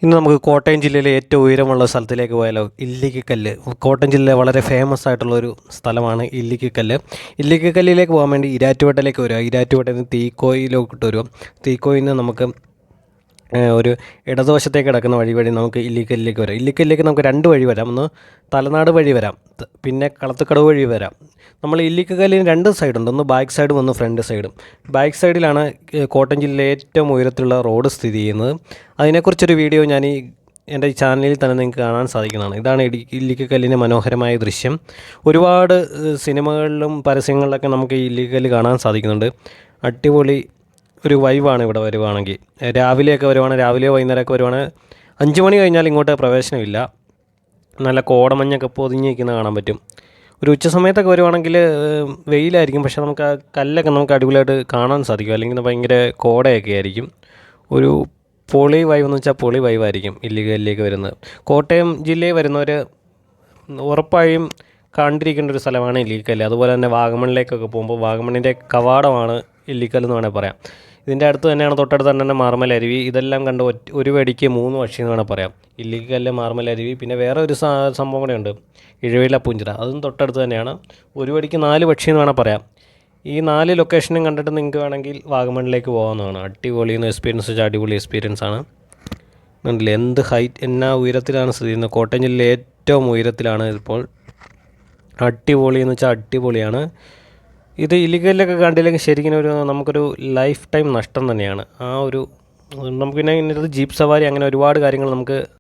ഇന്ന് നമുക്ക് കോട്ടയം ജില്ലയിലെ ഏറ്റവും ഉയരമുള്ള സ്ഥലത്തിലേക്ക് പോയാലോ. ഇല്ലിക്കക്കല്ല്. കോട്ടയം ജില്ലയിലെ വളരെ ഫേമസ് ആയിട്ടുള്ളൊരു സ്ഥലമാണ് ഇല്ലിക്കക്കല്ല്. ഇല്ലിക്കക്കല്ലിലേക്ക് പോകാൻ വേണ്ടി ഇരാറ്റുപേട്ടയിലേക്ക് വരിക. ഇരാറ്റുപേട്ടയിൽ നിന്ന് തീക്കോയിലോട്ട് വരിക. തീക്കോയിൽ നിന്ന് നമുക്ക് ഒരു ഇടതുവശത്തേക്ക് കിടക്കുന്ന വഴി നമുക്ക് ഇല്ലിക്കല്ലിലേക്ക് വരാം. ഇല്ലിക്കല്ലിലേക്ക് നമുക്ക് രണ്ട് വഴി വരാം. ഒന്ന് തലനാട് വഴി വരാം, പിന്നെ കളത്തുക്കടവ് വഴി വരാം. നമ്മൾ ഇല്ലിക്കല്ലിന് രണ്ട് സൈഡുണ്ട്, ഒന്ന് ബാക്ക് സൈഡും ഒന്ന് ഫ്രണ്ട് സൈഡും. ബാക്ക് സൈഡിലാണ് കോട്ടയം ജില്ലയിലെ ഏറ്റവും ഉയരത്തിലുള്ള റോഡ് സ്ഥിതി ചെയ്യുന്നത്. അതിനെക്കുറിച്ചൊരു വീഡിയോ ഞാൻ എൻ്റെ ഈ ചാനലിൽ തന്നെ നിങ്ങൾക്ക് കാണാൻ സാധിക്കുന്നതാണ്. ഇതാണ് ഇല്ലിക്കല്ലിൻ്റെ മനോഹരമായ ദൃശ്യം. ഒരുപാട് സിനിമകളിലും പരസ്യങ്ങളിലൊക്കെ നമുക്ക് ഈ ഇല്ലിക്കല്ല് കാണാൻ സാധിക്കുന്നുണ്ട്. അടിപൊളി ഒരു വൈബാണ് ഇവിടെ വരുവാണെങ്കിൽ. രാവിലെയൊക്കെ വരുവാണെങ്കിൽ, രാവിലെയോ വൈകുന്നേരമൊക്കെ വരുവാണെങ്കിൽ 5 മണി കഴിഞ്ഞാൽ ഇങ്ങോട്ട് പ്രവേശനമില്ല. നല്ല കോടമഞ്ഞൊക്കെ പൊതിഞ്ഞ് നിൽക്കുന്നത് കാണാൻ പറ്റും. ഒരു ഉച്ച സമയത്തൊക്കെ വരുവാണെങ്കിൽ വെയിലായിരിക്കും, പക്ഷേ നമുക്ക് ആ കല്ലൊക്കെ നമുക്ക് അടിപൊളിയായിട്ട് കാണാൻ സാധിക്കും. അല്ലെങ്കിൽ ഭയങ്കര കോടയൊക്കെ ആയിരിക്കും. ഒരു പൊളി വൈബ് എന്ന് വെച്ചാൽ പൊളി വൈബായിരിക്കും ഇല്ലിക്കല്ലിലേക്ക് വരുന്നത്. കോട്ടയം ജില്ലയിൽ വരുന്നവർ ഉറപ്പായും കണ്ടിരിക്കേണ്ട ഒരു സ്ഥലമാണ് ഇല്ലിക്കല്ല്. അതുപോലെ തന്നെ വാഗമണിലേക്കൊക്കെ പോകുമ്പോൾ വാഗമണിൻ്റെ കവാടമാണ് ഇല്ലിക്കല്ല് എന്ന് വേണമെങ്കിൽ പറയാം. ഇതിൻ്റെ അടുത്ത് തന്നെയാണ്, തൊട്ടടുത്ത് തന്നെ മാർമൽ അരുവി. ഇതെല്ലാം കണ്ട് ഒരു വെടിക്ക് 3 പക്ഷി എന്ന് വേണമെങ്കിൽ പറയാം. ഇല്ലിക്കല്ല്, മാർമൽ അരുവി, പിന്നെ വേറെ ഒരു സംഭവം കൂടെ ഉണ്ട്, ഇഴവില പൂഞ്ചിറ. അതും തൊട്ടടുത്ത് തന്നെയാണ്. ഒരു വെടിക്ക് 4 പക്ഷി എന്ന് വേണമെങ്കിൽ പറയാം. ഈ 4 ലൊക്കേഷനും കണ്ടിട്ട് നിങ്ങൾക്ക് വേണമെങ്കിൽ വാഗമണിലേക്ക് പോകാവുന്നതാണ്. അടിപൊളി എക്സ്പീരിയൻസ് വെച്ചാൽ അടിപൊളി എക്സ്പീരിയൻസ് ആണ്. കണ്ടില്ലേ എന്ത് ഹൈറ്റ്, എന്നാ ഉയരത്തിലാണ് സ്ഥിതി ചെയ്യുന്നത്. കോട്ടയം ജില്ലയിലെ ഏറ്റവും ഉയരത്തിലാണ് ഇപ്പോൾ. അടിപൊളി എന്ന് വെച്ചാൽ അടിപൊളിയാണ്. ഇത് ഇല്ലിക്കല്ലൊക്കെ കണ്ടില്ലെങ്കിൽ ശരിക്കും നമുക്കൊരു ലൈഫ് ടൈം നഷ്ടം തന്നെയാണ്. ആ ഒരു നമുക്ക് പിന്നെ ഇതിനകത്ത് ജീപ്പ് സവാരി അങ്ങനെ ഒരുപാട് കാര്യങ്ങൾ നമുക്ക്